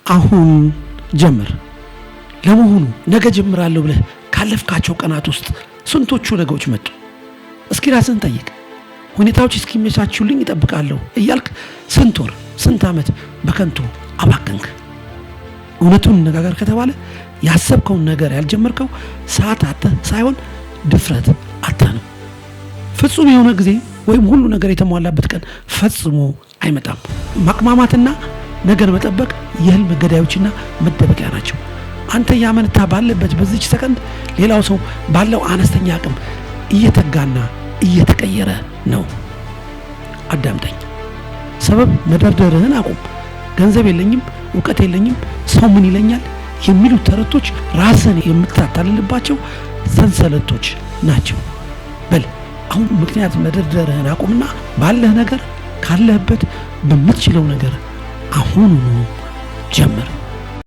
አሁን ጀምር። ለመሆኑ ነገ ጀምራለሁ ብለህ ካለፍካቸው ቀናት ውስጥ ስንቶቹ ነገሮች መጡ? እስኪ ራስን ጠይቅ። ሁኔታዎች እስኪመቻቹልኝ እጠብቃለሁ እያልክ ስንት ወር ስንት ዓመት በከንቱ አባከንክ? እውነቱን ነጋገር ከተባለ ያሰብከውን ነገር ያልጀመርከው ሰዓት አጥተህ ሳይሆን ድፍረት አጥተህ ነው። ፍጹም የሆነ ጊዜ ወይም ሁሉ ነገር የተሟላበት ቀን ፈጽሞ አይመጣም። ማቅማማትና ነገር መጠበቅ የህልም ገዳዮችና መደበቂያ ናቸው። አንተ ያመነታ ባለበት በዚች ሰከንድ ሌላው ሰው ባለው አነስተኛ አቅም እየተጋና እየተቀየረ ነው። አዳምጠኝ። ሰበብ መደርደርህን አቁም። ገንዘብ የለኝም፣ እውቀት የለኝም፣ ሰው ምን ይለኛል የሚሉ ተረቶች ራስን የምታታልልባቸው ሰንሰለቶች ናቸው። በል አሁን ምክንያት መደርደርህን አቁምና ባለህ ነገር ካለህበት በምትችለው ነገር አሁኑኑ